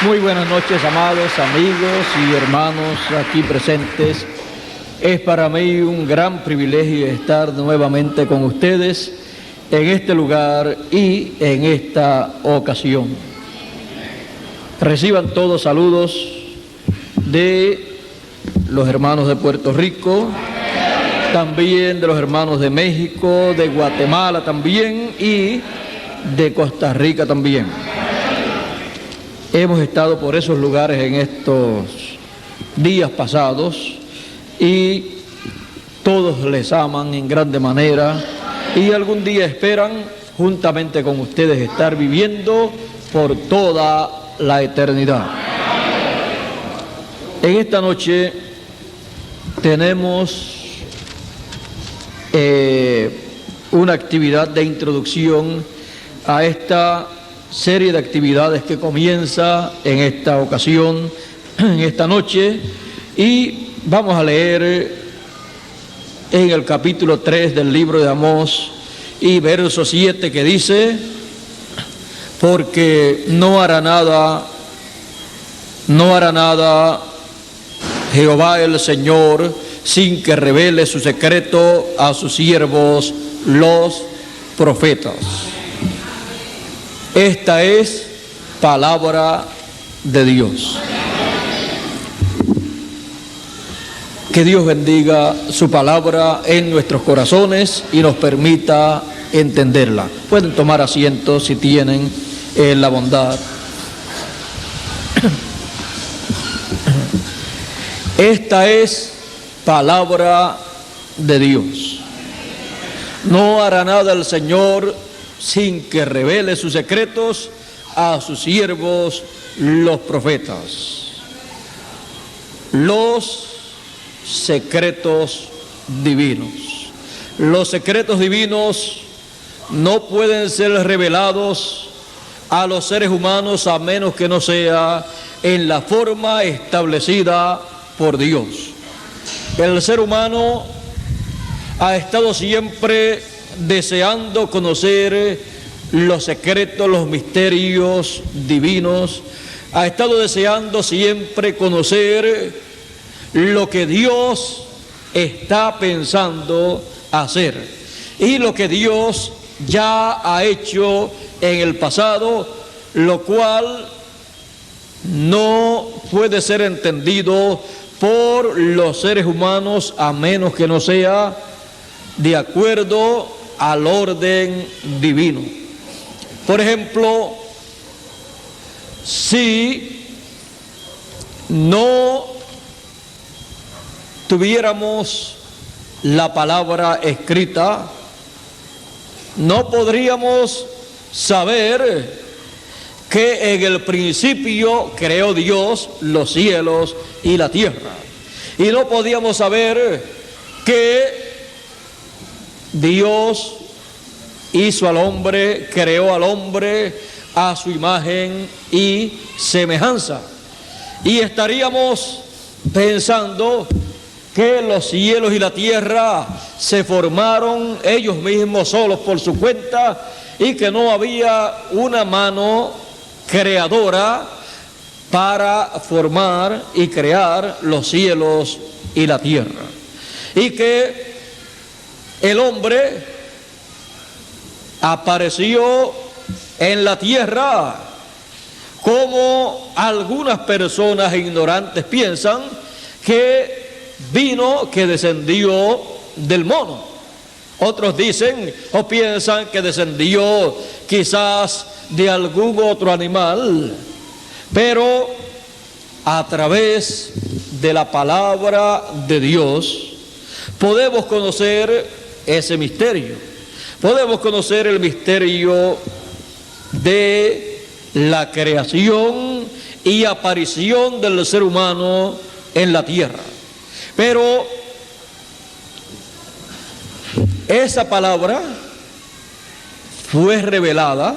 Muy buenas noches, amados amigos y hermanos aquí presentes. Es para mí un gran privilegio estar nuevamente con ustedes en este lugar y en esta ocasión. Reciban todos saludos de los hermanos de Puerto Rico, también de los hermanos de México, de Guatemala también y de Costa Rica también. Hemos estado por esos lugares en estos días pasados y todos les aman en grande manera y algún día esperan juntamente con ustedes estar viviendo por toda la eternidad. En esta noche tenemos una actividad de introducción a esta serie de actividades que comienza en esta ocasión, en esta noche, y vamos a leer en el capítulo 3 del libro de Amós y verso 7 que dice: porque no hará nada Jehová el Señor sin que revele su secreto a sus siervos los profetas. Esta es palabra de Dios. Que Dios bendiga su palabra en nuestros corazones y nos permita entenderla. Pueden tomar asiento si tienen la bondad. Esta es palabra de Dios. No hará nada el Señor sin que revele sus secretos a sus siervos los profetas. Los secretos divinos. Los secretos divinos no pueden ser revelados a los seres humanos a menos que no sea en la forma establecida por Dios. El ser humano ha estado siempre deseando conocer los secretos, los misterios divinos. Ha estado deseando siempre conocer lo que Dios está pensando hacer y lo que Dios ya ha hecho en el pasado, lo cual no puede ser entendido por los seres humanos a menos que no sea de acuerdo al orden divino. Por ejemplo, si no tuviéramos la palabra escrita, no podríamos saber que en el principio creó Dios los cielos y la tierra. Y no podíamos saber que Dios hizo al hombre, creó al hombre a su imagen y semejanza. Y estaríamos pensando que los cielos y la tierra se formaron ellos mismos solos por su cuenta y que no había una mano creadora para formar y crear los cielos y la tierra. Y que el hombre apareció en la tierra como algunas personas ignorantes piensan, que vino, que descendió del mono. Otros dicen o piensan que descendió quizás de algún otro animal, pero a través de la palabra de Dios podemos conocer ese misterio. Podemos conocer el misterio de la creación y aparición del ser humano en la tierra. Pero esa palabra fue revelada,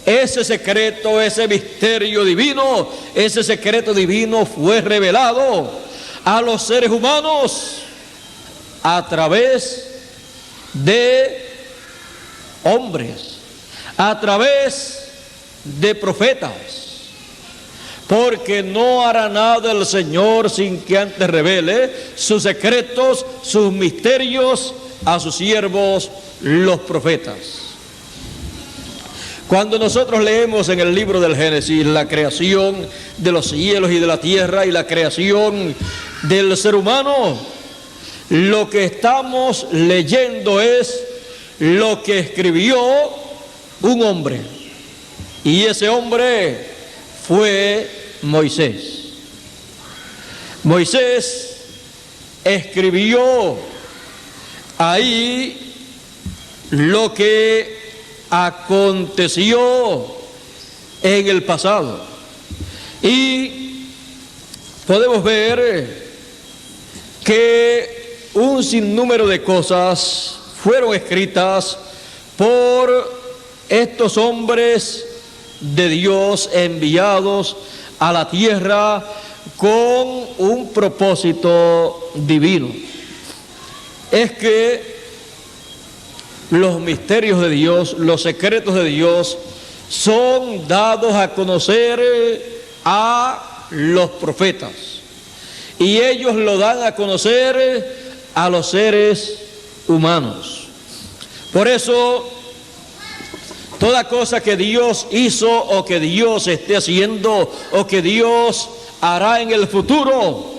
ese secreto, ese misterio divino, ese secreto divino fue revelado a los seres humanos a través de hombres, a través de profetas. porque no hará nada el Señor sin que antes revele sus secretos, sus misterios a sus siervos, los profetas. Cuando nosotros leemos en el libro del Génesis la creación de los cielos y de la tierra y la creación del ser humano, lo que estamos leyendo es lo que escribió un hombre, y ese hombre fue Moisés. Moisés escribió ahí lo que aconteció en el pasado, y podemos ver que un sinnúmero de cosas fueron escritas por estos hombres de Dios enviados a la tierra con un propósito divino. Es que los misterios de Dios, los secretos de Dios, son dados a conocer a los profetas, y ellos lo dan a conocer a los seres humanos. Por eso, toda cosa que Dios hizo o que Dios esté haciendo o que Dios hará en el futuro,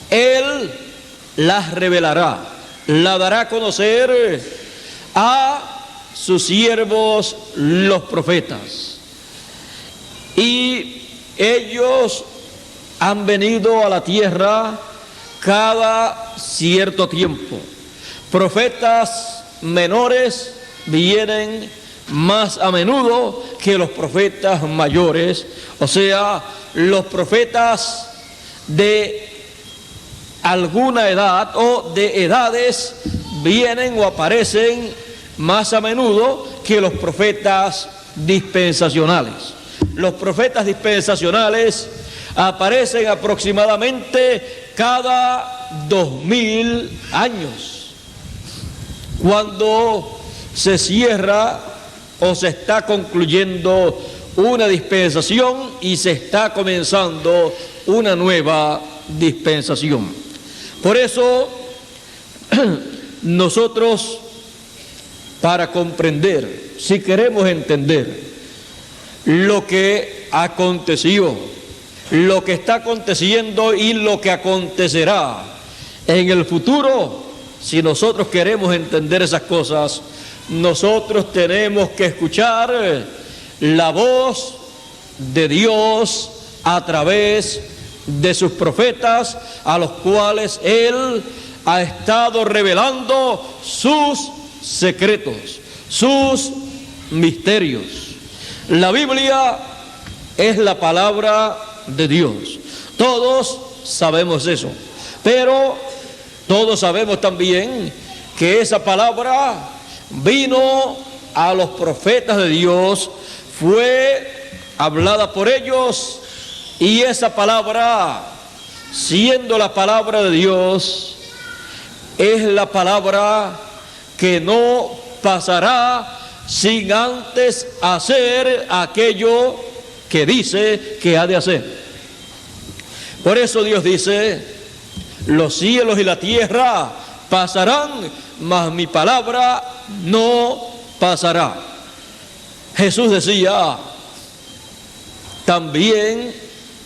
Él las revelará, la dará a conocer a sus siervos los profetas. Y ellos han venido a la tierra cada cierto tiempo. Profetas menores vienen más a menudo que los profetas mayores, o sea, los profetas de alguna edad o de edades vienen o aparecen más a menudo que los profetas dispensacionales. Los profetas dispensacionales aparecen aproximadamente cada 2000 años, cuando se cierra o se está concluyendo una dispensación y se está comenzando una nueva dispensación. Por eso nosotros, para comprender, si queremos entender lo que aconteció, lo que está aconteciendo y lo que acontecerá en el futuro, si nosotros queremos entender esas cosas, nosotros tenemos que escuchar la voz de Dios a través de sus profetas, a los cuales Él ha estado revelando sus secretos, sus misterios. La Biblia es la palabra de Dios. Todos sabemos eso, pero todos sabemos también que esa palabra vino a los profetas de Dios, fue hablada por ellos, y esa palabra, siendo la palabra de Dios, es la palabra que no pasará sin antes hacer aquello que dice que ha de hacer. Por eso Dios dice: los cielos y la tierra pasarán, mas mi palabra no pasará. Jesús decía también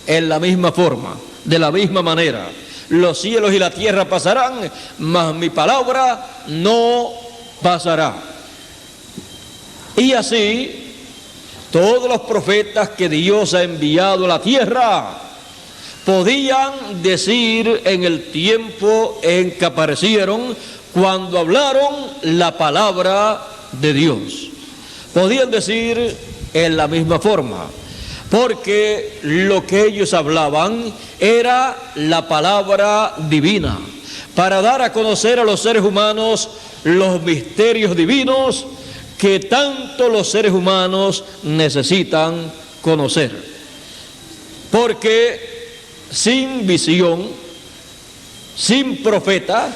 en la misma forma, de la misma manera: los cielos y la tierra pasarán, mas mi palabra no pasará. Y así, todos los profetas que Dios ha enviado a la tierra podían decir en el tiempo en que aparecieron, cuando hablaron la palabra de Dios, podían decir en la misma forma, porque lo que ellos hablaban era la palabra divina, para dar a conocer a los seres humanos los misterios divinos que tanto los seres humanos necesitan conocer. Porque sin visión, sin profeta,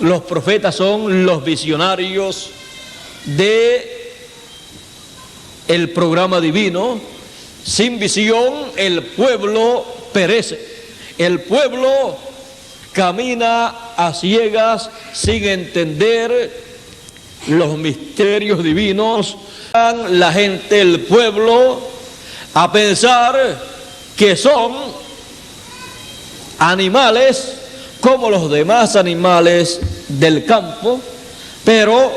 los profetas son los visionarios de el programa divino, Sin visión el pueblo perece. El pueblo camina a ciegas sin entender los misterios divinos. La gente, el pueblo, a pensar que son animales como los demás animales del campo, pero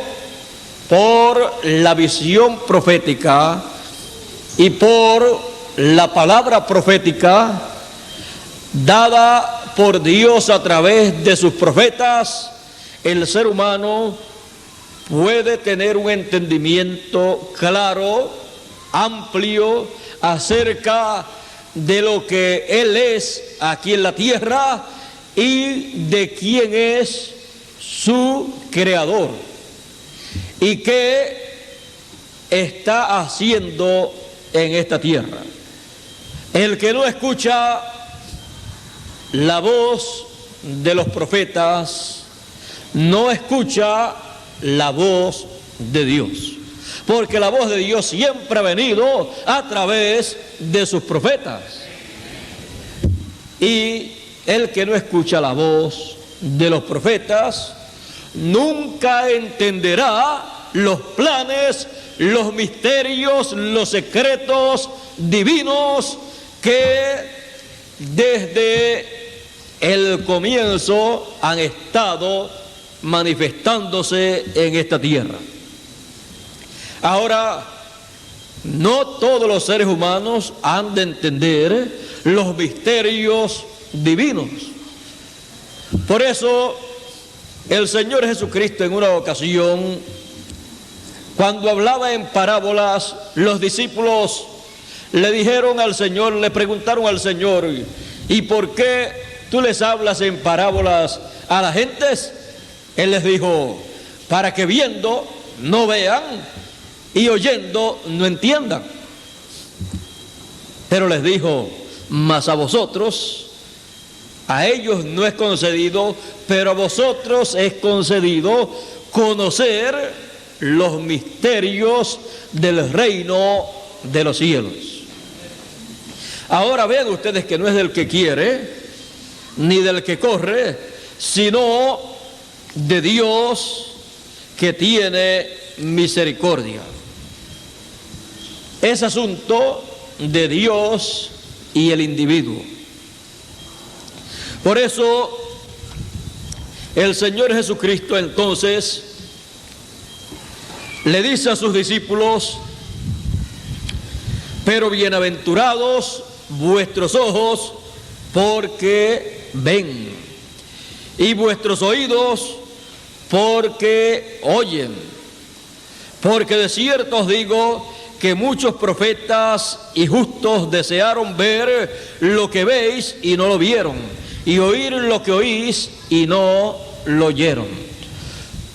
por la visión profética y por la palabra profética dada por Dios a través de sus profetas, el ser humano puede tener un entendimiento claro, amplio, acerca de lo que Él es aquí en la tierra y de quién es su creador y qué está haciendo en esta tierra. El que no escucha la voz de los profetas no escucha la voz de Dios, porque la voz de Dios siempre ha venido a través de sus profetas. Y el que no escucha la voz de los profetas nunca entenderá los planes, los misterios, los secretos divinos que desde el comienzo han estado manifestándose en esta tierra. Ahora, no todos los seres humanos han de entender los misterios divinos. Por eso, el Señor Jesucristo en una ocasión, cuando hablaba en parábolas, los discípulos le dijeron al Señor, le preguntaron al Señor: ¿y por qué tú les hablas en parábolas a las gentes? Él les dijo: para que viendo no vean y oyendo no entiendan. Pero les dijo: mas a vosotros, a ellos no es concedido, pero a vosotros es concedido conocer los misterios del reino de los cielos. Ahora vean ustedes que no es del que quiere ni del que corre, sino de Dios que tiene misericordia. Es asunto de Dios y el individuo. Por eso el Señor Jesucristo entonces le dice a sus discípulos: pero bienaventurados vuestros ojos porque ven, y vuestros oídos porque oyen, porque de cierto os digo que muchos profetas y justos desearon ver lo que veis y no lo vieron, y oír lo que oís y no lo oyeron.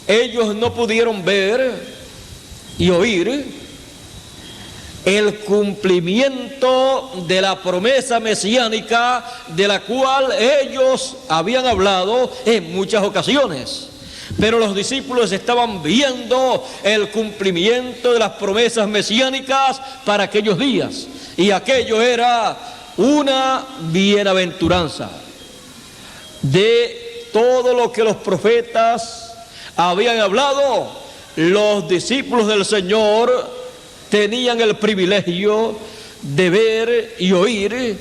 Ellos no pudieron ver y oír el cumplimiento de la promesa mesiánica de la cual ellos habían hablado en muchas ocasiones. Pero los discípulos estaban viendo el cumplimiento de las promesas mesiánicas para aquellos días, y aquello era una bienaventuranza. De todo lo que los profetas habían hablado, los discípulos del Señor tenían el privilegio de ver y oír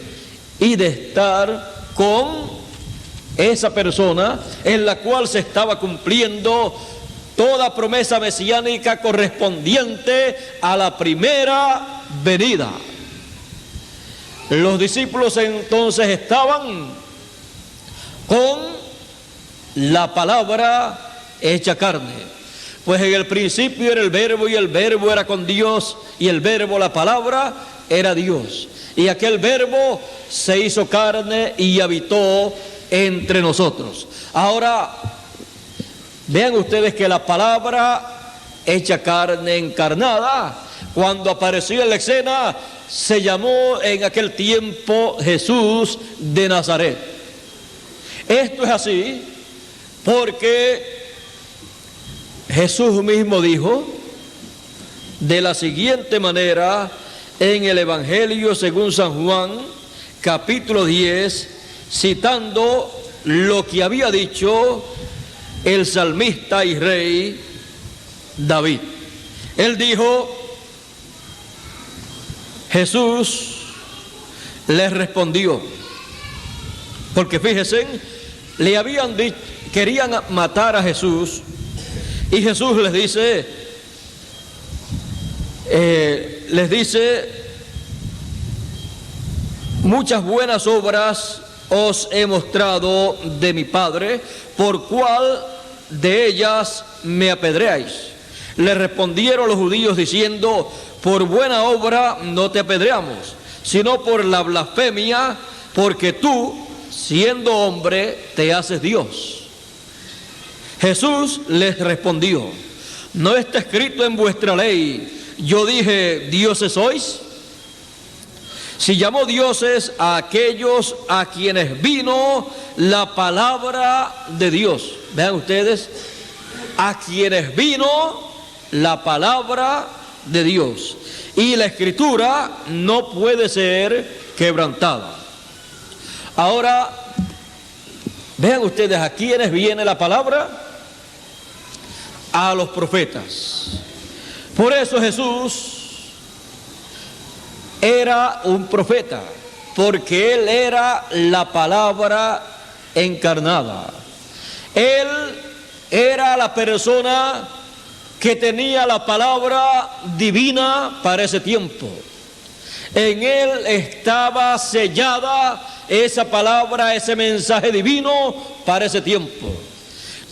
y de estar con esa persona en la cual se estaba cumpliendo toda promesa mesiánica correspondiente a la primera venida. Los discípulos entonces estaban con la palabra hecha carne. Pues en el principio era el verbo, y el verbo era con Dios, y el verbo, la palabra, era Dios. Y aquel verbo se hizo carne y habitó entre nosotros. Ahora, vean ustedes que la palabra hecha carne, encarnada, cuando apareció en la escena, se llamó en aquel tiempo Jesús de Nazaret. Esto es así porque Jesús mismo dijo de la siguiente manera en el Evangelio según San Juan, capítulo 10, citando lo que había dicho el salmista y rey David. Él dijo: Jesús les respondió, porque fíjense, le habían dicho, querían matar a Jesús, y Jesús les dice, muchas buenas obras os he mostrado de mi Padre, ¿por cuál de ellas me apedreáis? Le respondieron los judíos diciendo: por buena obra no te apedreamos, sino por la blasfemia, porque tú, siendo hombre, te haces Dios. Jesús les respondió: ¿no está escrito en vuestra ley, yo dije, dioses sois? Si llamó dioses a aquellos a quienes vino la palabra de Dios. Vean ustedes, a quienes vino la palabra de Dios. Y la escritura no puede ser quebrantada. Ahora, vean ustedes, ¿a quiénes viene la palabra? A los profetas. Por eso Jesús era un profeta, porque Él era la palabra encarnada. Él era la persona que tenía la palabra divina para ese tiempo. En Él estaba sellada esa palabra, ese mensaje divino para ese tiempo.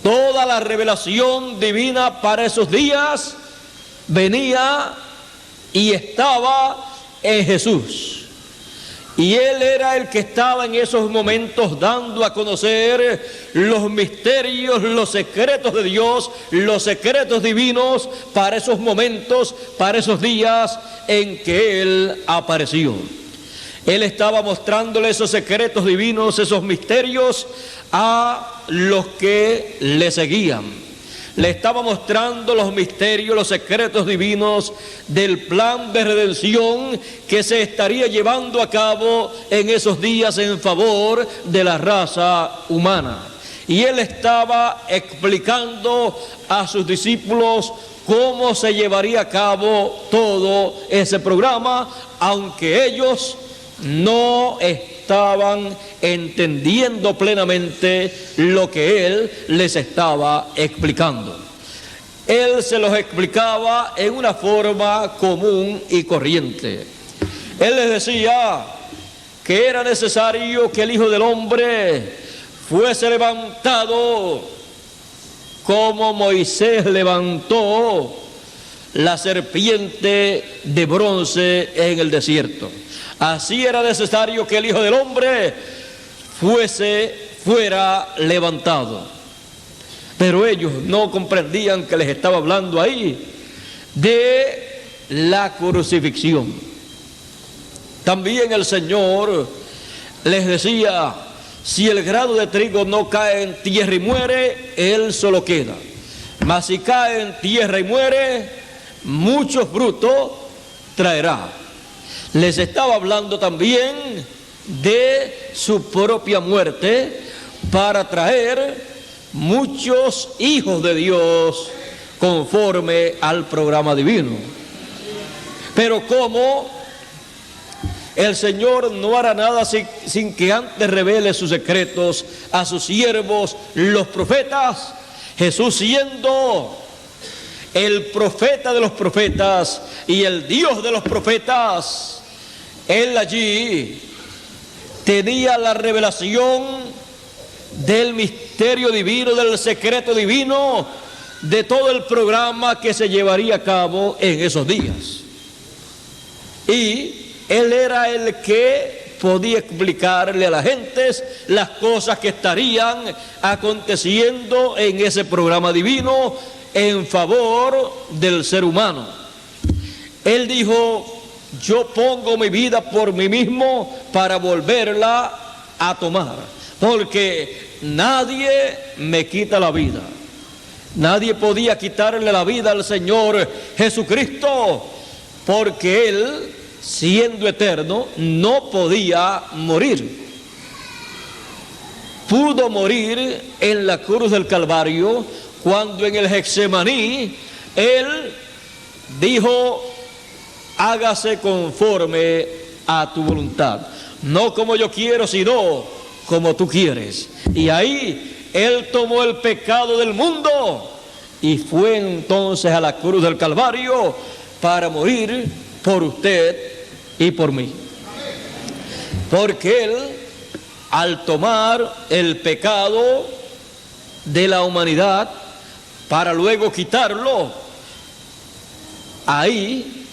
Toda la revelación divina para esos días venía y estaba en Jesús. Y Él era el que estaba en esos momentos dando a conocer los misterios, los secretos de Dios, los secretos divinos para esos momentos, para esos días en que Él apareció. Él estaba mostrándole esos secretos divinos, esos misterios a los que le seguían. Le estaba mostrando los misterios, los secretos divinos del plan de redención que se estaría llevando a cabo en esos días en favor de la raza humana. Y Él estaba explicando a sus discípulos cómo se llevaría a cabo todo ese programa, aunque ellos no estaban entendiendo plenamente lo que Él les estaba explicando. Él se los explicaba en una forma común y corriente. Él les decía que era necesario que el Hijo del Hombre fuese levantado como Moisés levantó la serpiente de bronce en el desierto. Así era necesario que el Hijo del Hombre fuera levantado. Pero ellos no comprendían que les estaba hablando ahí de la crucifixión. También el Señor les decía: si el grano de trigo no cae en tierra y muere, él solo queda. Mas si cae en tierra y muere, mucho fruto traerá. Les estaba hablando también de su propia muerte para traer muchos hijos de Dios conforme al programa divino. Pero como el Señor no hará nada sin que antes revele sus secretos a sus siervos, los profetas, Jesús, siendo el profeta de los profetas y el Dios de los profetas, Él allí tenía la revelación del misterio divino, del secreto divino, de todo el programa que se llevaría a cabo en esos días. Y Él era el que podía explicarle a las gentes las cosas que estarían aconteciendo en ese programa divino en favor del ser humano. Él dijo: yo pongo mi vida por mí mismo para volverla a tomar, porque nadie me quita la vida. Nadie podía quitarle la vida al Señor Jesucristo, porque Él siendo eterno, no podía morir. Pudo morir en la cruz del Calvario cuando en el Getsemaní Él dijo: hágase conforme a tu voluntad, no como yo quiero, sino como tú quieres. Y ahí Él tomó el pecado del mundo y fue entonces a la cruz del Calvario para morir por usted y por mí. Porque Él, al tomar el pecado de la humanidad para luego quitarlo, ahí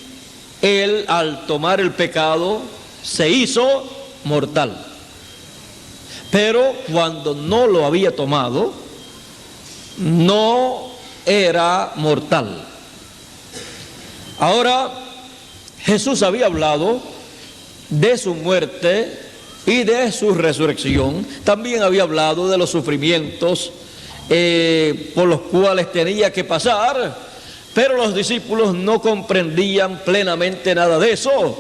Él, al tomar el pecado, se hizo mortal. Pero cuando no lo había tomado, no era mortal. Ahora, Jesús había hablado de su muerte y de su resurrección. También había hablado de los sufrimientos por los cuales tenía que pasar, pero los discípulos no comprendían plenamente nada de eso.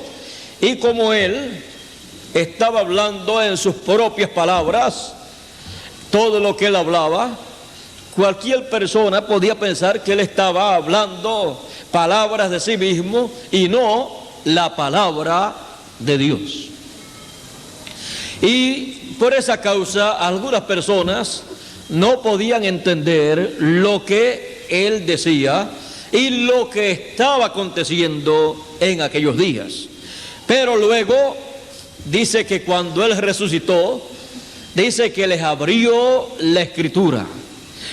Y como Él estaba hablando en sus propias palabras, todo lo que Él hablaba, cualquier persona podía pensar que Él estaba hablando palabras de sí mismo y no la palabra de Dios. Y por esa causa algunas personas no podían entender lo que Él decía y lo que estaba aconteciendo en aquellos días. Pero luego dice que cuando Él resucitó, dice que les abrió la Escritura.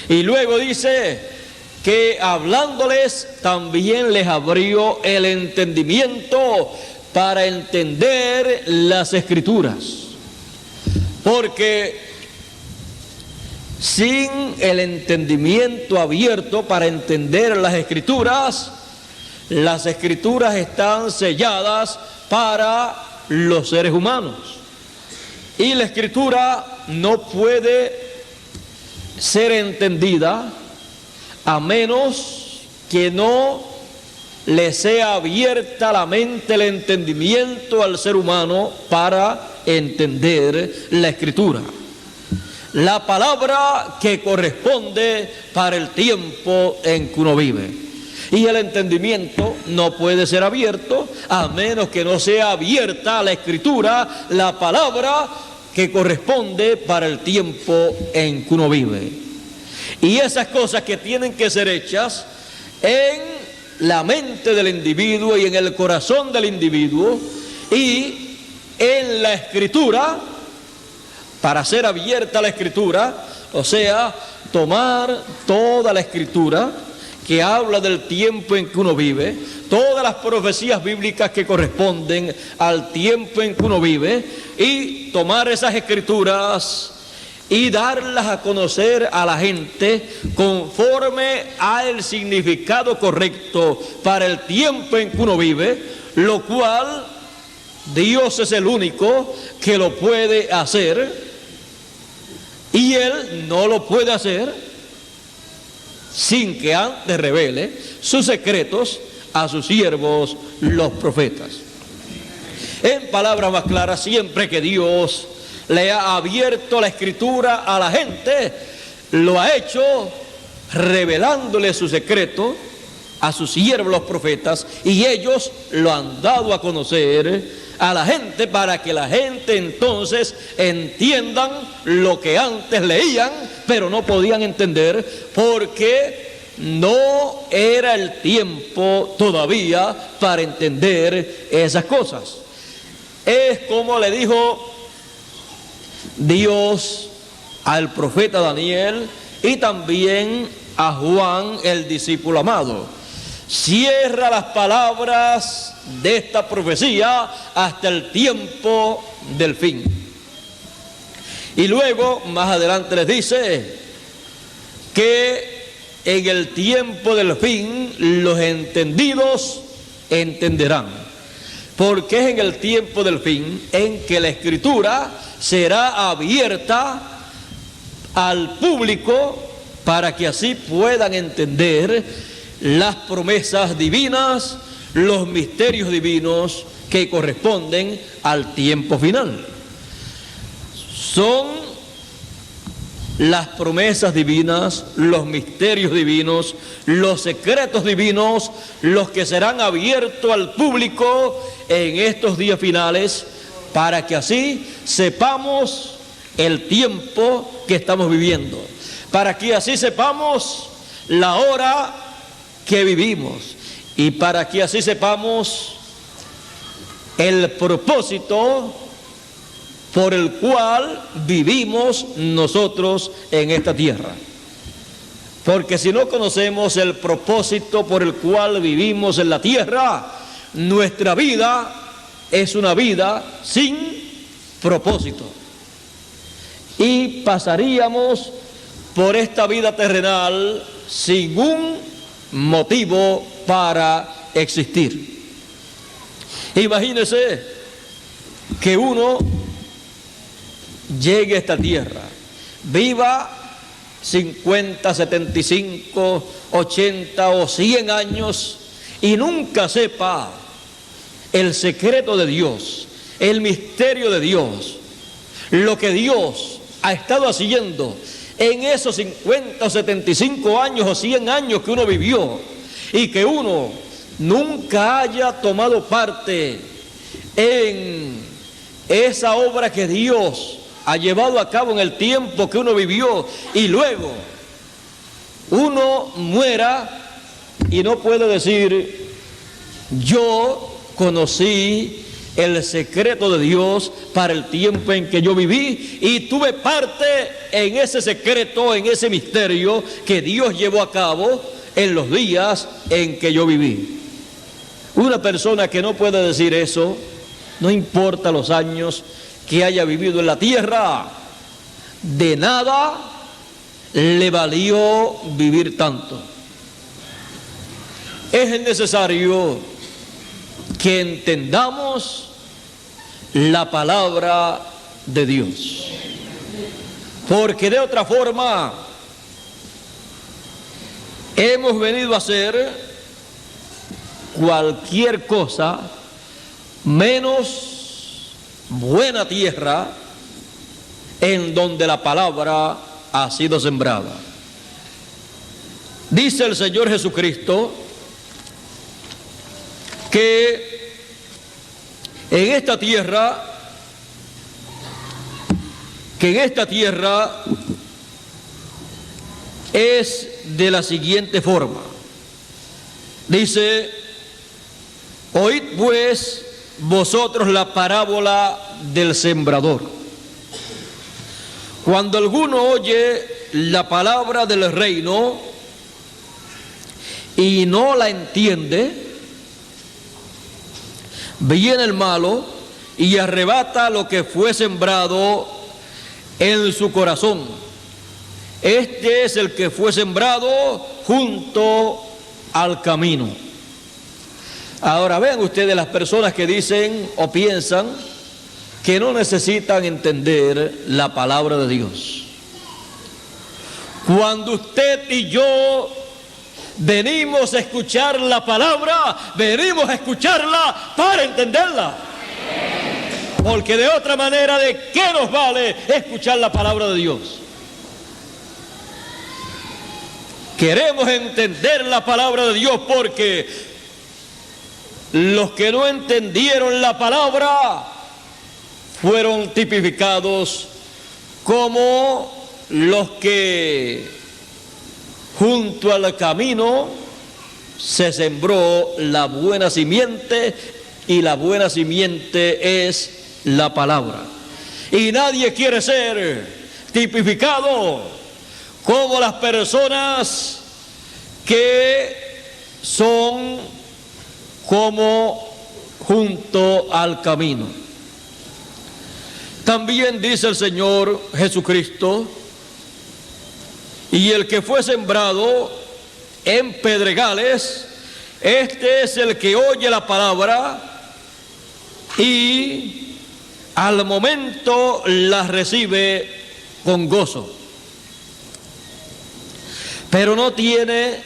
Y luego dice que hablándoles también les abrió el entendimiento para entender las Escrituras. Porque sin el entendimiento abierto para entender las Escrituras están selladas para los seres humanos. Y la Escritura no puede ser entendida a menos que no le sea abierta la mente, el entendimiento al ser humano para entender la Escritura, la palabra que corresponde para el tiempo en que uno vive. Y el entendimiento no puede ser abierto a menos que no sea abierta la Escritura, la palabra que corresponde para el tiempo en que uno vive. Y esas cosas que tienen que ser hechas en la mente del individuo y en el corazón del individuo y en la Escritura, para ser abierta la Escritura, o sea, tomar toda la Escritura que habla del tiempo en que uno vive, todas las profecías bíblicas que corresponden al tiempo en que uno vive, y tomar esas Escrituras y darlas a conocer a la gente conforme al significado correcto para el tiempo en que uno vive, lo cual Dios es el único que lo puede hacer, y Él no lo puede hacer sin que antes revele sus secretos a sus siervos los profetas. En palabras más claras, siempre que Dios le ha abierto la Escritura a la gente, lo ha hecho revelándole su secreto a sus siervos los profetas, y ellos lo han dado a conocer a la gente para que la gente entonces entiendan lo que antes leían pero no podían entender, porque no era el tiempo todavía para entender esas cosas. Es como le dijo Dios al profeta Daniel y también a Juan, el discípulo amado: cierra las palabras de esta profecía hasta el tiempo del fin. Y luego más adelante les dice que en el tiempo del fin los entendidos entenderán, porque es en el tiempo del fin en que la Escritura será abierta al público para que así puedan entender las promesas divinas, los misterios divinos que corresponden al tiempo final. Son las promesas divinas, los misterios divinos, los secretos divinos, los que serán abiertos al público en estos días finales, para que así sepamos el tiempo que estamos viviendo, para que así sepamos la hora que vivimos y para que así sepamos el propósito por el cual vivimos nosotros en esta tierra. Porque si no conocemos el propósito por el cual vivimos en la tierra, nuestra vida es una vida sin propósito. Y pasaríamos por esta vida terrenal sin un motivo para existir. Imagínese que uno llegue a esta tierra, viva 50, 75, 80 o 100 años y nunca sepa el secreto de Dios, el misterio de Dios, lo que Dios ha estado haciendo en esos 50 o 75 años o 100 años que uno vivió, y que uno nunca haya tomado parte en esa obra que Dios ha llevado a cabo en el tiempo que uno vivió, y luego uno muera y no puede decir: yo conocí el secreto de Dios para el tiempo en que yo viví y tuve parte en ese secreto, en ese misterio que Dios llevó a cabo en los días en que yo viví. Una persona que no puede decir eso, no importa los años que haya vivido en la tierra, de nada le valió vivir tanto. Es necesario que entendamos la palabra de Dios, porque de otra forma hemos venido a hacer cualquier cosa menos buena tierra en donde la palabra ha sido sembrada. Dice el Señor Jesucristo que en esta tierra es de la siguiente forma. Dice: oíd pues vosotros la parábola del sembrador. Cuando alguno oye la palabra del reino y no la entiende, viene el malo y arrebata lo que fue sembrado en su corazón. Este es el que fue sembrado junto al camino. Ahora vean ustedes las personas que dicen o piensan que no necesitan entender la palabra de Dios. Cuando usted y yo venimos a escuchar la palabra, venimos a escucharla para entenderla. Porque de otra manera, ¿de qué nos vale escuchar la palabra de Dios? Queremos entender la palabra de Dios porque los que no entendieron la palabra fueron tipificados como los que junto al camino se sembró la buena simiente, y la buena simiente es la palabra. Y nadie quiere ser tipificado como las personas que son como junto al camino. También dice el Señor Jesucristo: y el que fue sembrado en pedregales, este es el que oye la palabra y al momento la recibe con gozo, pero no tiene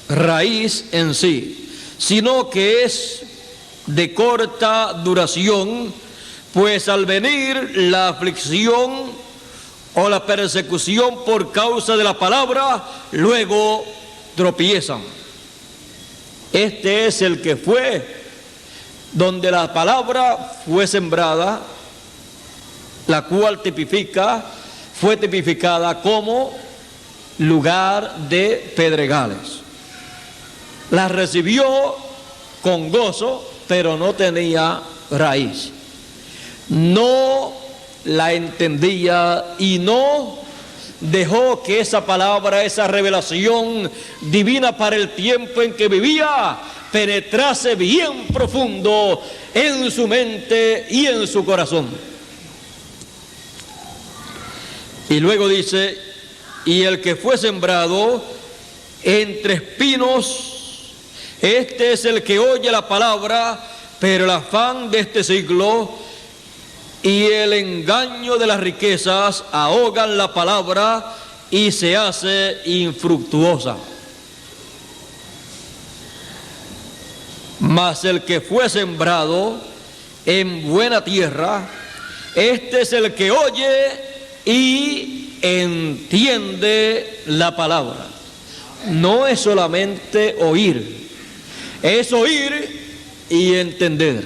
raíz en sí, sino que es de corta duración, pues al venir la aflicción o la persecución por causa de la palabra, luego tropiezan. Este es el que fue donde la palabra fue sembrada, la cual fue tipificada como lugar de pedregales. La recibió con gozo, pero no tenía raíz. No la entendía y no dejó que esa palabra, esa revelación divina para el tiempo en que vivía, penetrase bien profundo en su mente y en su corazón. Y luego dice, y el que fue sembrado entre espinos, este es el que oye la palabra, pero el afán de este siglo y el engaño de las riquezas ahogan la palabra y se hace infructuosa. Mas el que fue sembrado en buena tierra, este es el que oye y entiende la palabra. No es solamente oír, es oír y entender.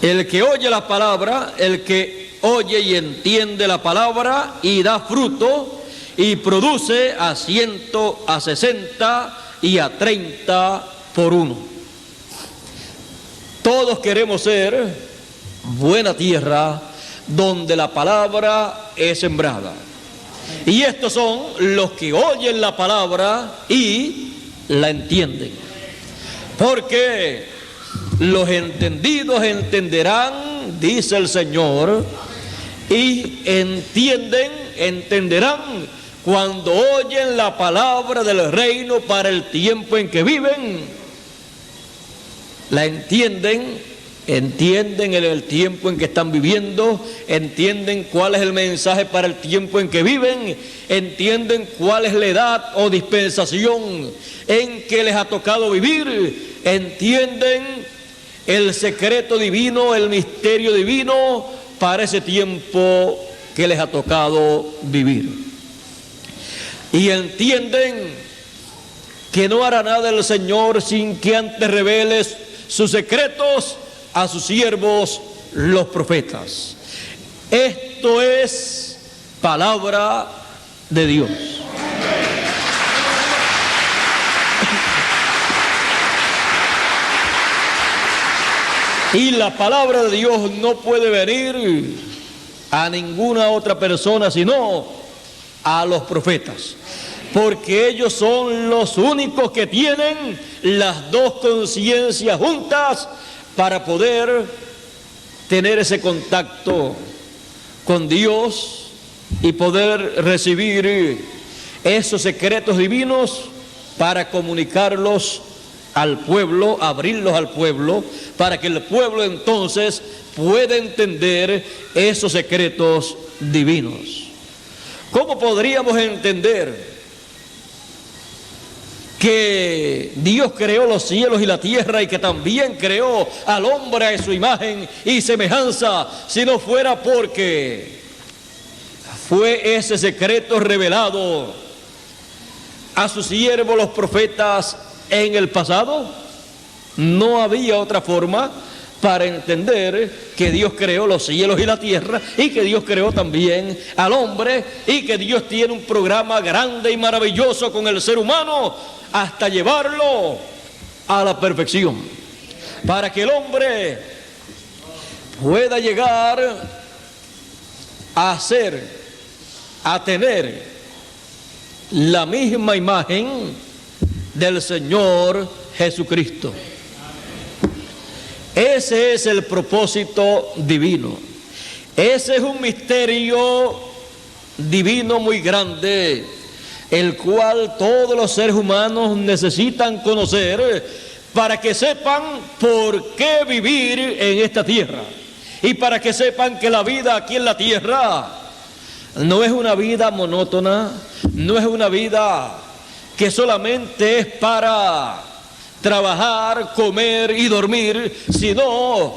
El que oye la palabra, el que oye y entiende la palabra y da fruto y produce a 100, a 60 y a 30 por uno. Todos queremos ser buena tierra donde la palabra es sembrada. Y estos son los que oyen la palabra y la entienden. Porque los entendidos entenderán, dice el Señor, y entenderán cuando oyen la palabra del reino para el tiempo en que viven. La entienden en el tiempo en que están viviendo, entienden cuál es el mensaje para el tiempo en que viven, entienden cuál es la edad o dispensación en que les ha tocado vivir, entienden el secreto divino, el misterio divino para ese tiempo que les ha tocado vivir. Y entienden que no hará nada el Señor sin que antes revele sus secretos a sus siervos los profetas. Esto es palabra de Dios. Y la palabra de Dios no puede venir a ninguna otra persona sino a los profetas, porque ellos son los únicos que tienen las dos conciencias juntas para poder tener ese contacto con Dios y poder recibir esos secretos divinos para comunicarlos al pueblo, abrirlos al pueblo, para que el pueblo entonces pueda entender esos secretos divinos. ¿Cómo podríamos entender que Dios creó los cielos y la tierra y que también creó al hombre a su imagen y semejanza, si no fuera porque fue ese secreto revelado a sus siervos los profetas en el pasado? No había otra forma para entender que Dios creó los cielos y la tierra y que Dios creó también al hombre y que Dios tiene un programa grande y maravilloso con el ser humano hasta llevarlo a la perfección, para que el hombre pueda llegar a ser, a tener la misma imagen del Señor Jesucristo. Ese es el propósito divino. Ese es un misterio divino muy grande, el cual todos los seres humanos necesitan conocer para que sepan por qué vivir en esta tierra y para que sepan que la vida aquí en la tierra no es una vida monótona, no es una vida que solamente es para trabajar, comer y dormir, sino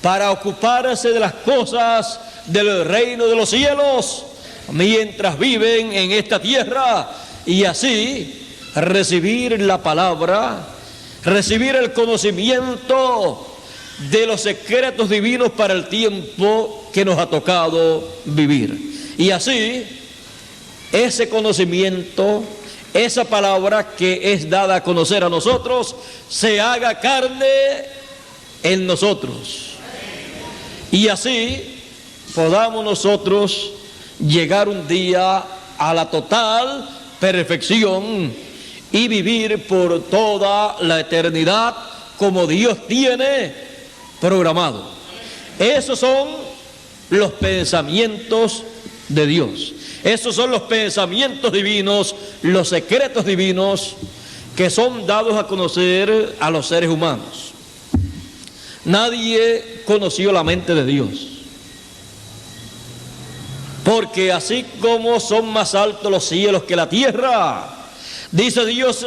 para ocuparse de las cosas del reino de los cielos mientras viven en esta tierra, y así recibir la palabra, recibir el conocimiento de los secretos divinos para el tiempo que nos ha tocado vivir. Y así ese conocimiento, esa palabra que es dada a conocer a nosotros, se haga carne en nosotros. Y así podamos nosotros llegar un día a la total perfección y vivir por toda la eternidad como Dios tiene programado. Esos son los pensamientos de Dios. Esos son los pensamientos divinos, los secretos divinos que son dados a conocer a los seres humanos. Nadie conoció la mente de Dios, porque así como son más altos los cielos que la tierra, dice Dios,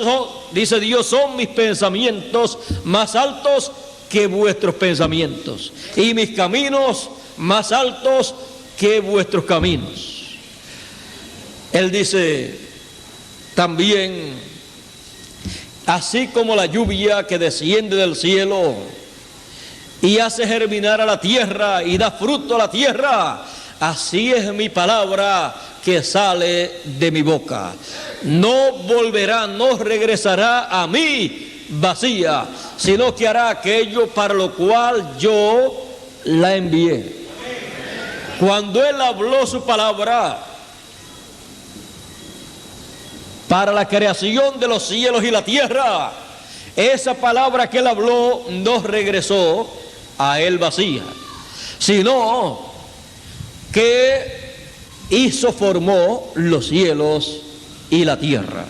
son mis pensamientos más altos que vuestros pensamientos, y mis caminos más altos que vuestros caminos. Él dice también, así como la lluvia que desciende del cielo y hace germinar a la tierra y da fruto a la tierra, así es mi palabra que sale de mi boca. No volverá, no regresará a mí vacía, sino que hará aquello para lo cual yo la envié. Cuando Él habló su palabra para la creación de los cielos y la tierra, esa palabra que Él habló no regresó a Él vacía, sino que formó los cielos y la tierra.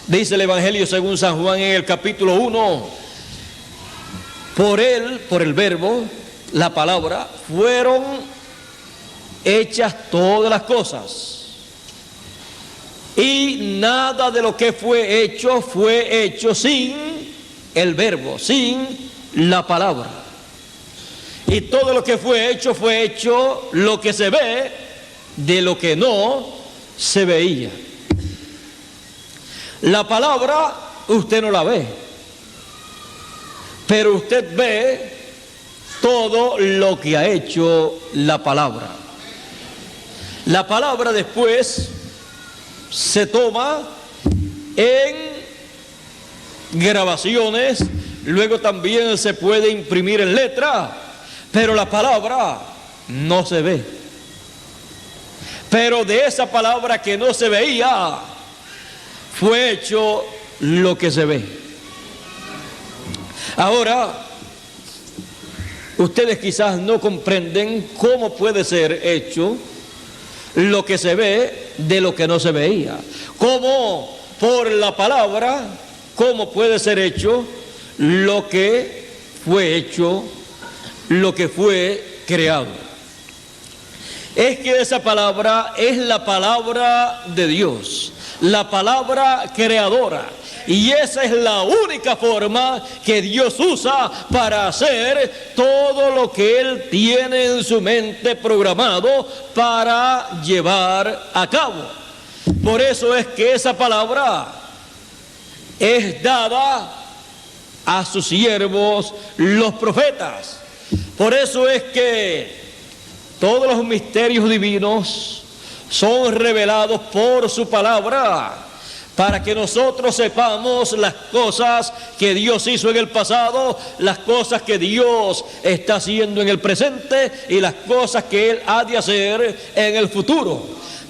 Dice el Evangelio según San Juan en el capítulo 1, por Él, por el Verbo, la palabra, fueron hechas todas las cosas. Y nada de lo que fue hecho sin el Verbo, sin la palabra. Y todo lo que fue hecho lo que se ve de lo que no se veía. La palabra usted no la ve, pero usted ve todo lo que ha hecho la palabra. La palabra después se toma en grabaciones, luego también se puede imprimir en letra, pero la palabra no se ve. Pero de esa palabra que no se veía, fue hecho lo que se ve. Ahora, ustedes quizás no comprenden cómo puede ser hecho lo que se ve de lo que no se veía. ¿Cómo por la palabra, cómo puede ser hecho lo que fue creado? Es que esa palabra es la palabra de Dios, la palabra creadora. Y esa es la única forma que Dios usa para hacer todo lo que Él tiene en su mente programado para llevar a cabo. Por eso es que esa palabra es dada a sus siervos, los profetas. Por eso es que todos los misterios divinos son revelados por su palabra, para que nosotros sepamos las cosas que Dios hizo en el pasado, las cosas que Dios está haciendo en el presente y las cosas que Él ha de hacer en el futuro.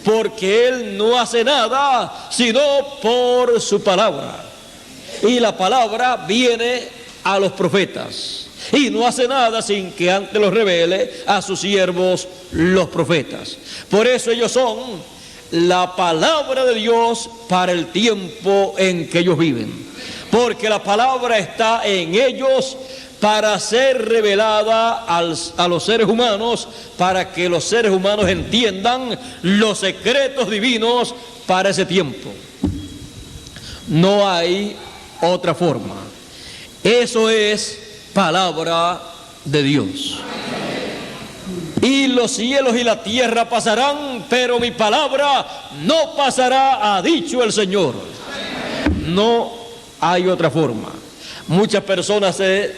Porque Él no hace nada sino por su palabra. Y la palabra viene a los profetas. Y no hace nada sin que antes los revele a sus siervos, los profetas. Por eso ellos son la palabra de Dios para el tiempo en que ellos viven, porque la palabra está en ellos para ser revelada a los seres humanos, para que los seres humanos entiendan los secretos divinos para ese tiempo. No hay otra forma. Eso es palabra de Dios. Y los cielos y la tierra pasarán, pero mi palabra no pasará, ha dicho el Señor. No hay otra forma. Muchas personas se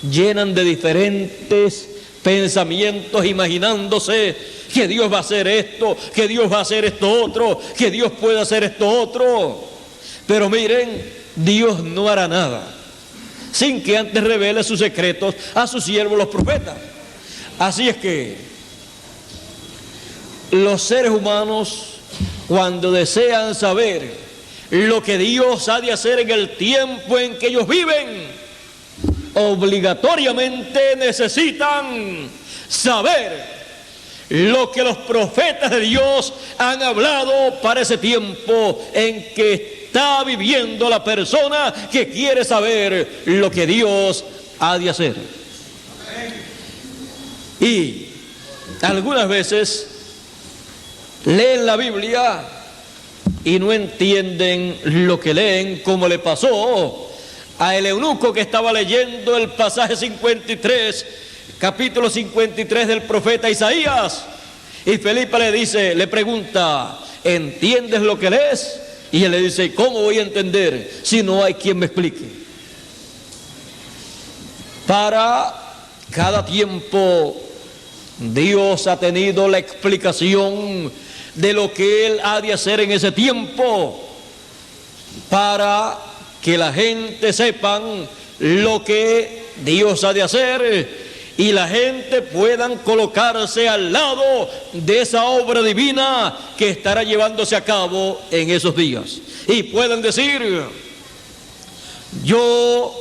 llenan de diferentes pensamientos, imaginándose que Dios va a hacer esto, que Dios va a hacer esto otro, que Dios puede hacer esto otro. Pero miren, Dios no hará nada sin que antes revele sus secretos a sus siervos los profetas. Así es que los seres humanos, cuando desean saber lo que Dios ha de hacer en el tiempo en que ellos viven, obligatoriamente necesitan saber lo que los profetas de Dios han hablado para ese tiempo en que está viviendo la persona que quiere saber lo que Dios ha de hacer. Y algunas veces leen la Biblia y no entienden lo que leen, como le pasó a el eunuco que estaba leyendo el pasaje 53, capítulo 53 del profeta Isaías. Y Felipe le pregunta, ¿entiendes lo que lees? Y él le dice, ¿cómo voy a entender si no hay quien me explique? Para cada tiempo Dios ha tenido la explicación de lo que Él ha de hacer en ese tiempo, para que la gente sepan lo que Dios ha de hacer y la gente puedan colocarse al lado de esa obra divina que estará llevándose a cabo en esos días. Y puedan decir, yo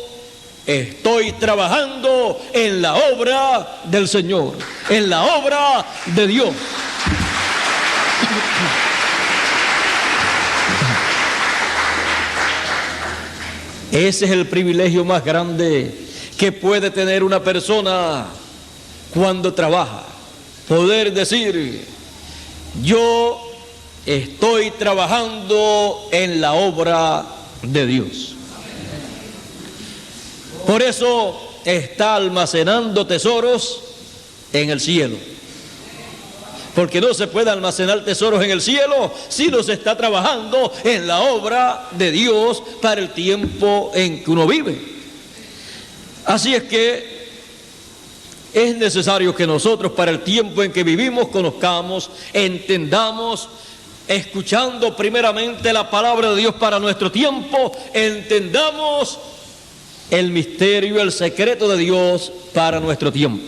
estoy trabajando en la obra del Señor, en la obra de Dios. Ese es el privilegio más grande que puede tener una persona cuando trabaja. Poder decir, yo estoy trabajando en la obra de Dios. Por eso está almacenando tesoros en el cielo. Porque no se puede almacenar tesoros en el cielo si no se está trabajando en la obra de Dios para el tiempo en que uno vive. Así es que es necesario que nosotros para el tiempo en que vivimos conozcamos, entendamos, escuchando primeramente la palabra de Dios para nuestro tiempo, entendamos el misterio, el secreto de Dios para nuestro tiempo.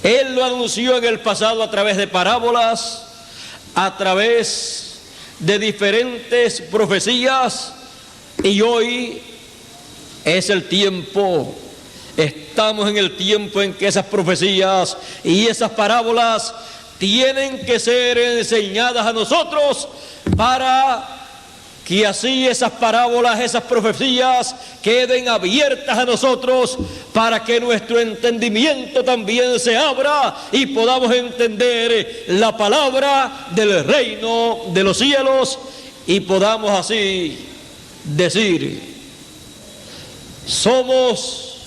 Él lo anunció en el pasado a través de parábolas, a través de diferentes profecías, y hoy es el tiempo, estamos en el tiempo en que esas profecías y esas parábolas tienen que ser enseñadas a nosotros para que así esas parábolas, esas profecías queden abiertas a nosotros, para que nuestro entendimiento también se abra y podamos entender la palabra del reino de los cielos y podamos así decir, somos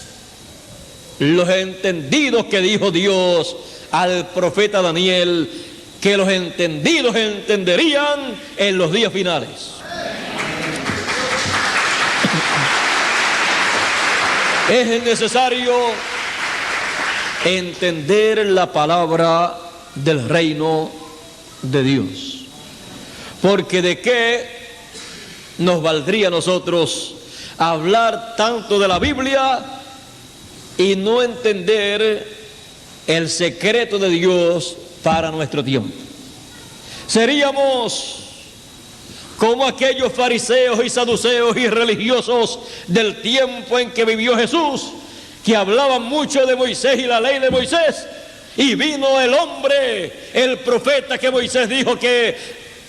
los entendidos que dijo Dios al profeta Daniel, que los entendidos entenderían en los días finales. Es necesario entender la palabra del reino de Dios, porque de qué nos valdría a nosotros hablar tanto de la Biblia y no entender el secreto de Dios para nuestro tiempo. Seríamos como aquellos fariseos y saduceos y religiosos del tiempo en que vivió Jesús, que hablaban mucho de Moisés y la ley de Moisés, y vino el hombre, el profeta que Moisés dijo que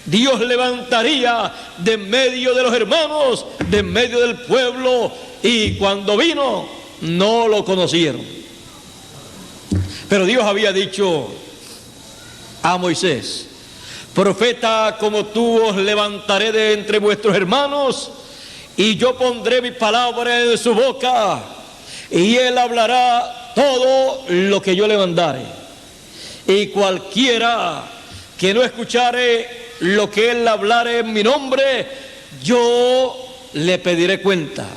Dios levantaría de en medio de los hermanos, de en medio del pueblo, y cuando vino no lo conocieron. Pero Dios había dicho a Moisés, profeta como tú os levantaré de entre vuestros hermanos, y yo pondré mi palabra en su boca, y él hablará todo lo que yo le mandare. Y cualquiera que no escuchare lo que él hablare en mi nombre, yo le pediré cuenta.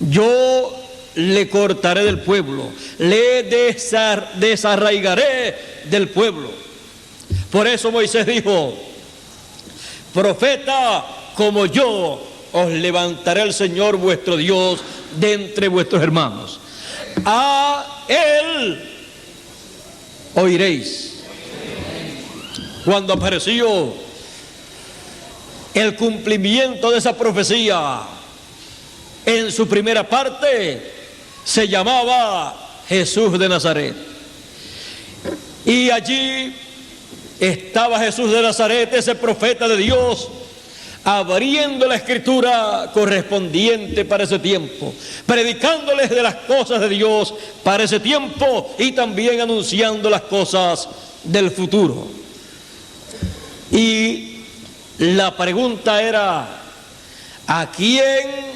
Yo le cortaré del pueblo, le desarraigaré del pueblo. Por eso Moisés dijo: profeta como yo os levantaré el Señor vuestro Dios de entre vuestros hermanos. A él oiréis. Cuando apareció el cumplimiento de esa profecía, en su primera parte se llamaba Jesús de Nazaret. Y allí estaba Jesús de Nazaret, ese profeta de Dios, abriendo la escritura correspondiente para ese tiempo, predicándoles de las cosas de Dios para ese tiempo y también anunciando las cosas del futuro. Y la pregunta era: ¿a quién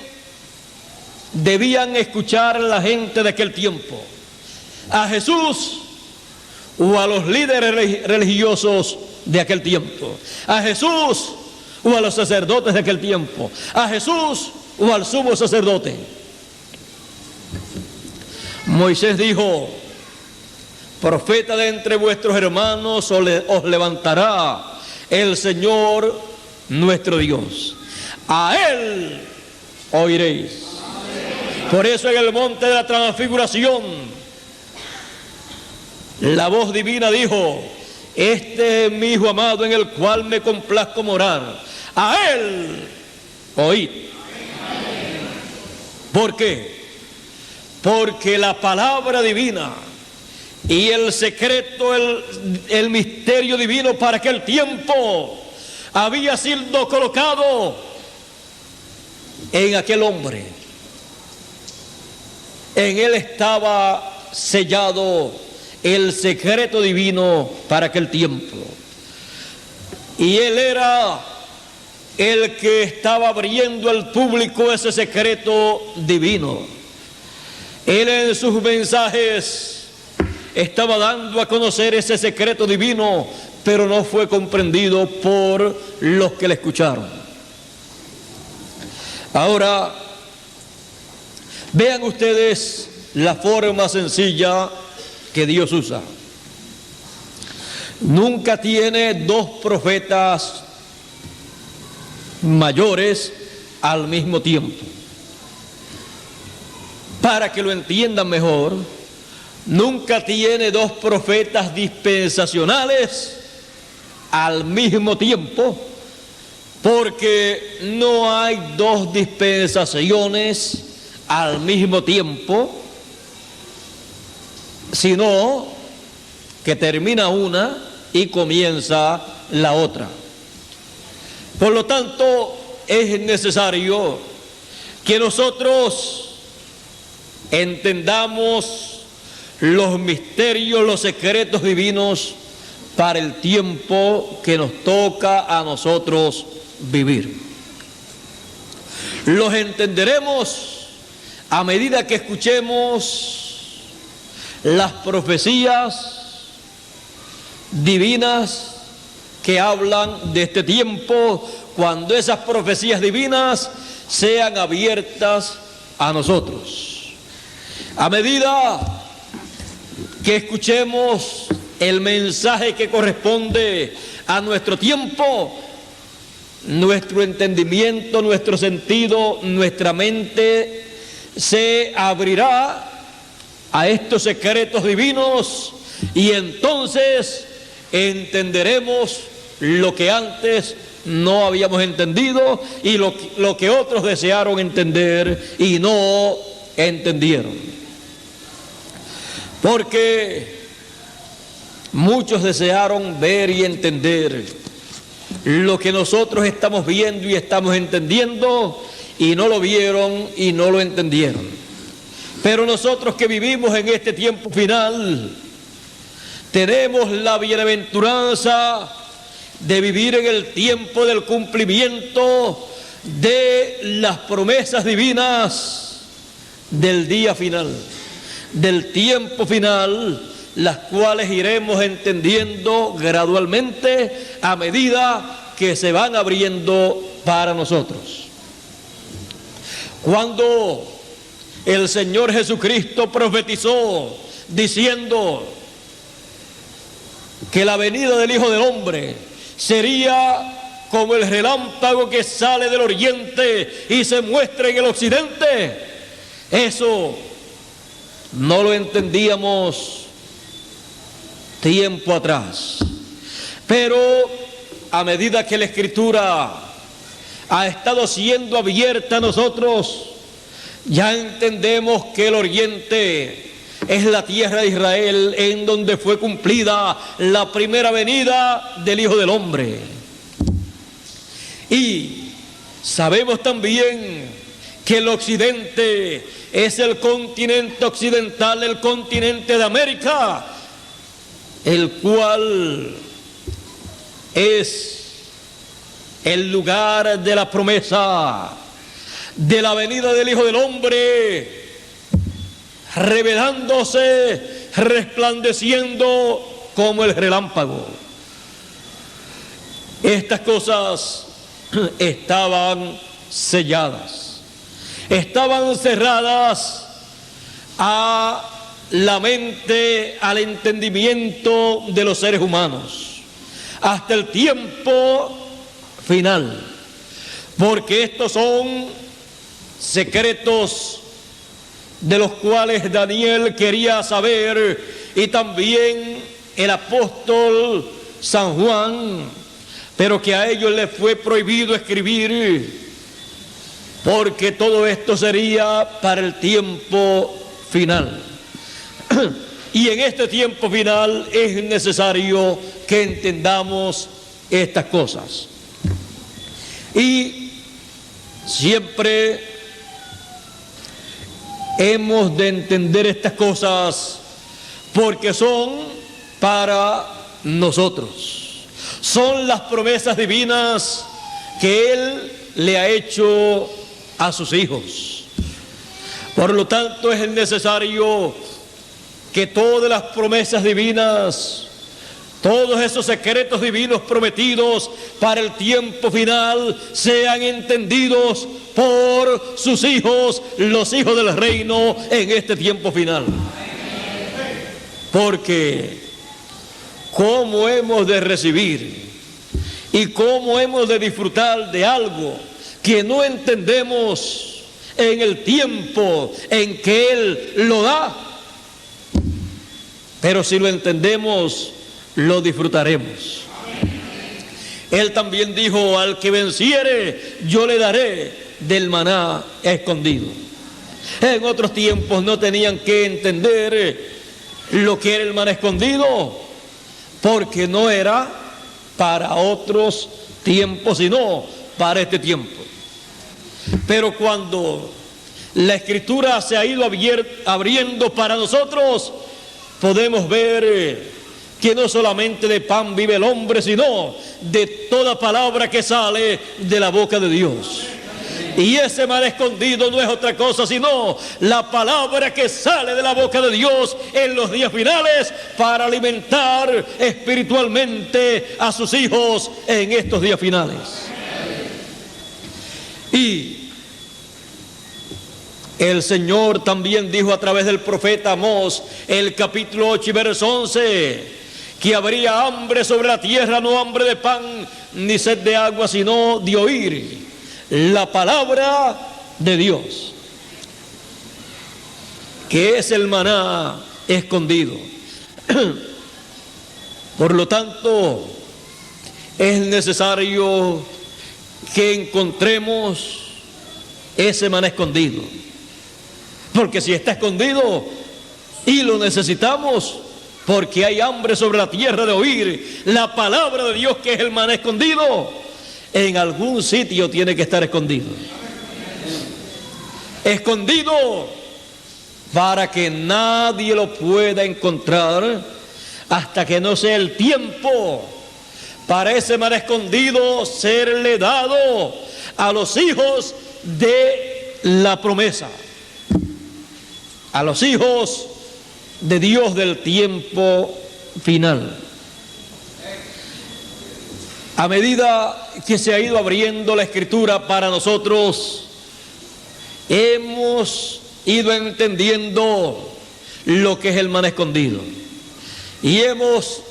debían escuchar la gente de aquel tiempo? ¿A Jesús o a los líderes religiosos de aquel tiempo? ¿A Jesús o a los sacerdotes de aquel tiempo? ¿A Jesús o al sumo sacerdote? Moisés dijo: profeta de entre vuestros hermanos os levantará el Señor nuestro Dios. A él oiréis. Por eso en el monte de la transfiguración la voz divina dijo: este es mi Hijo amado en el cual me complazco morar. A él oíd. ¿Por qué? Porque la palabra divina y el secreto, el misterio divino para aquel tiempo había sido colocado en aquel hombre. En él estaba sellado el secreto divino para aquel tiempo. Y él era el que estaba abriendo al público ese secreto divino. Él en sus mensajes estaba dando a conocer ese secreto divino, pero no fue comprendido por los que le escucharon. Ahora, vean ustedes la forma sencilla que Dios usa. Nunca tiene dos profetas mayores al mismo tiempo. Para que lo entiendan mejor, nunca tiene dos profetas dispensacionales al mismo tiempo, porque no hay dos dispensaciones al mismo tiempo, sino que termina una y comienza la otra. Por lo tanto, es necesario que nosotros entendamos los misterios, los secretos divinos para el tiempo que nos toca a nosotros vivir. Los entenderemos a medida que escuchemos las profecías divinas que hablan de este tiempo, cuando esas profecías divinas sean abiertas a nosotros. A medida que escuchemos el mensaje que corresponde a nuestro tiempo, nuestro entendimiento, nuestro sentido, nuestra mente se abrirá a estos secretos divinos, y entonces entenderemos lo que antes no habíamos entendido y lo que otros desearon entender y no entendieron. Porque muchos desearon ver y entender lo que nosotros estamos viendo y estamos entendiendo, y no lo vieron y no lo entendieron. Pero nosotros que vivimos en este tiempo final, tenemos la bienaventuranza de vivir en el tiempo del cumplimiento de las promesas divinas del día final, del tiempo final, las cuales iremos entendiendo gradualmente a medida que se van abriendo para nosotros. Cuando el Señor Jesucristo profetizó diciendo que la venida del Hijo del Hombre sería como el relámpago que sale del oriente y se muestra en el occidente, eso no lo entendíamos tiempo atrás. Pero a medida que la Escritura ha estado siendo abierta a nosotros, ya entendemos que el oriente es la tierra de Israel, en donde fue cumplida la primera venida del Hijo del Hombre. Y sabemos también que el occidente es el continente occidental, el continente de América, el cual es el lugar de la promesa de la venida del Hijo del Hombre, revelándose, resplandeciendo como el relámpago. Estas cosas estaban selladas, estaban cerradas a la mente, al entendimiento de los seres humanos, hasta el tiempo final, porque estos son secretos de los cuales Daniel quería saber, y también el apóstol San Juan, pero que a ellos les fue prohibido escribir, porque todo esto sería para el tiempo final. Y en este tiempo final es necesario que entendamos estas cosas. Y siempre hemos de entender estas cosas porque son para nosotros. Son las promesas divinas que Él le ha hecho a sus hijos. Por lo tanto, es necesario que todas las promesas divinas, todos esos secretos divinos prometidos para el tiempo final, sean entendidos por sus hijos, los hijos del reino, en este tiempo final. Porque ¿cómo hemos de recibir y cómo hemos de disfrutar de algo que no entendemos en el tiempo en que Él lo da? Pero si lo entendemos, lo disfrutaremos. Él también dijo: al que venciere, yo le daré del maná escondido. En otros tiempos no tenían que entender lo que era el maná escondido, porque no era para otros tiempos, sino para este tiempo. Pero cuando la Escritura se ha ido abriendo para nosotros, podemos ver que no solamente de pan vive el hombre, sino de toda palabra que sale de la boca de Dios. Y ese maná escondido no es otra cosa sino la palabra que sale de la boca de Dios en los días finales para alimentar espiritualmente a sus hijos en estos días finales. Y el Señor también dijo a través del profeta Amós, el capítulo 8 y verso 11, que habría hambre sobre la tierra, no hambre de pan ni sed de agua, sino de oír la palabra de Dios, que es el maná escondido. Por lo tanto, es necesario que encontremos ese maná escondido, porque si está escondido y lo necesitamos, porque hay hambre sobre la tierra de oír la palabra de Dios, que es el maná escondido, en algún sitio tiene que estar escondido. Escondido para que nadie lo pueda encontrar hasta que no sea el tiempo para ese maná escondido serle dado a los hijos de la promesa, a los hijos de Dios del tiempo final. A medida que se ha ido abriendo la Escritura para nosotros, hemos ido entendiendo lo que es el maná escondido. Y hemos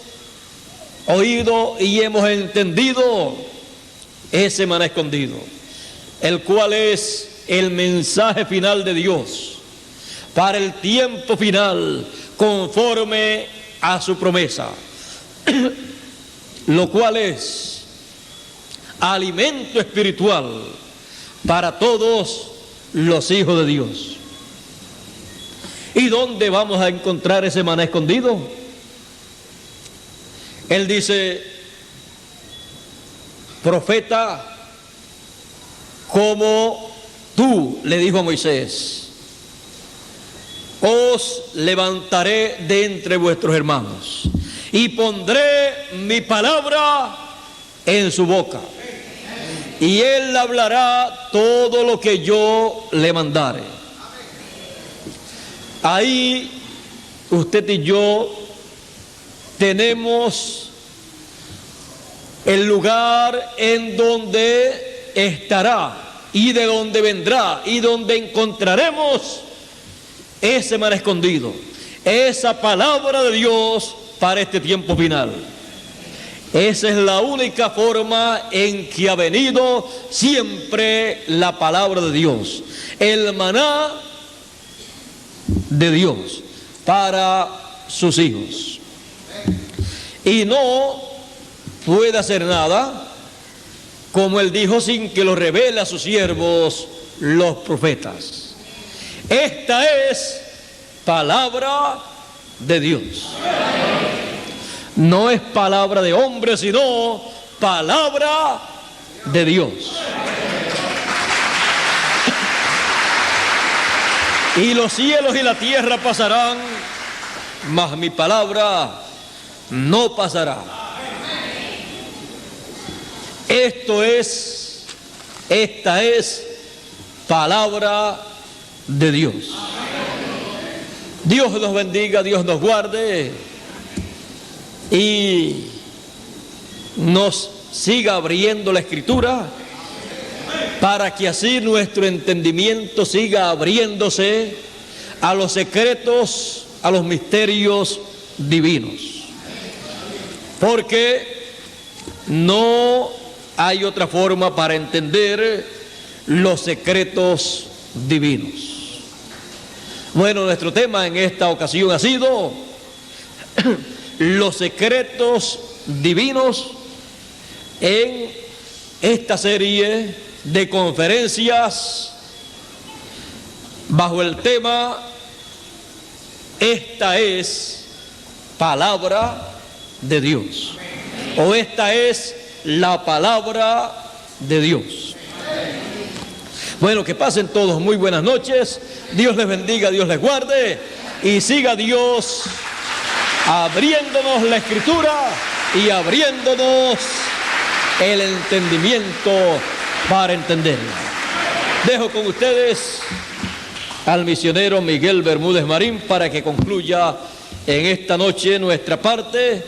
oído y hemos entendido ese maná escondido, el cual es el mensaje final de Dios para el tiempo final, conforme a su promesa, lo cual es alimento espiritual para todos los hijos de Dios. ¿Y dónde vamos a encontrar ese maná escondido? Él dice: profeta, como tú, le dijo a Moisés, os levantaré de entre vuestros hermanos y pondré mi palabra en su boca, y él hablará todo lo que yo le mandare. Ahí usted y yo tenemos el lugar en donde estará y de donde vendrá y donde encontraremos ese maná escondido, esa palabra de Dios para este tiempo final. Esa es la única forma en que ha venido siempre la palabra de Dios, el maná de Dios para sus hijos. Y no puede hacer nada, como él dijo, sin que lo revele a sus siervos los profetas. Esta es palabra de Dios. No es palabra de hombre, sino palabra de Dios. Y los cielos y la tierra pasarán, mas mi palabra no pasará. Esta es palabra de Dios. Dios nos bendiga, Dios nos guarde y nos siga abriendo la Escritura, para que así nuestro entendimiento siga abriéndose a los secretos, a los misterios divinos. Porque no hay otra forma para entender los secretos divinos. Bueno, nuestro tema en esta ocasión ha sido los secretos divinos en esta serie de conferencias bajo el tema esta es palabra de Dios, o esta es la palabra de Dios. Bueno, que pasen todos muy buenas noches, Dios les bendiga, Dios les guarde y siga Dios abriéndonos la Escritura y abriéndonos el entendimiento para entenderla. Dejo con ustedes al misionero Miguel Bermúdez Marín para que concluya en esta noche nuestra parte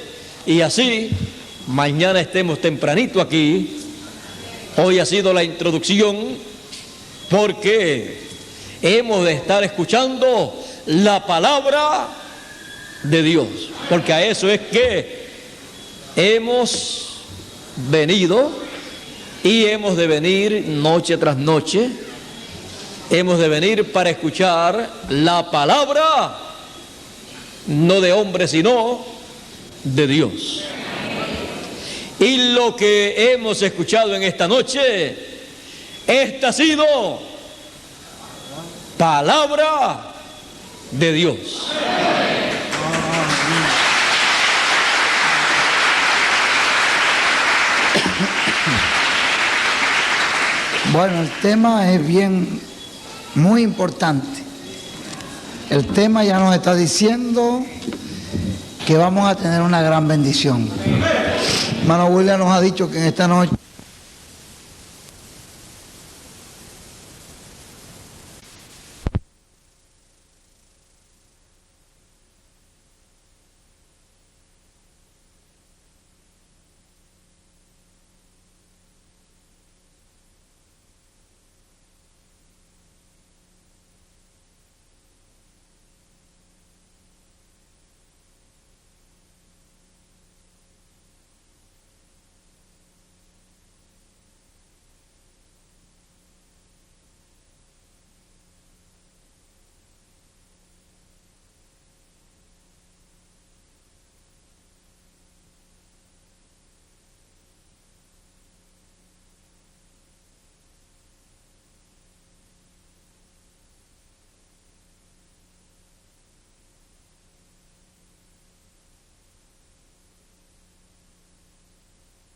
y así mañana estemos tempranito aquí. Hoy ha sido la introducción porque hemos de estar escuchando la palabra de Dios, porque a eso es que hemos venido y hemos de venir noche tras noche. Hemos de venir para escuchar la palabra, no de hombre, sino de Dios. Y lo que hemos escuchado en esta noche, esta ha sido palabra de Dios. Bueno, el tema es muy importante. El tema ya nos está diciendo que vamos a tener una gran bendición. Hermano William nos ha dicho que en esta noche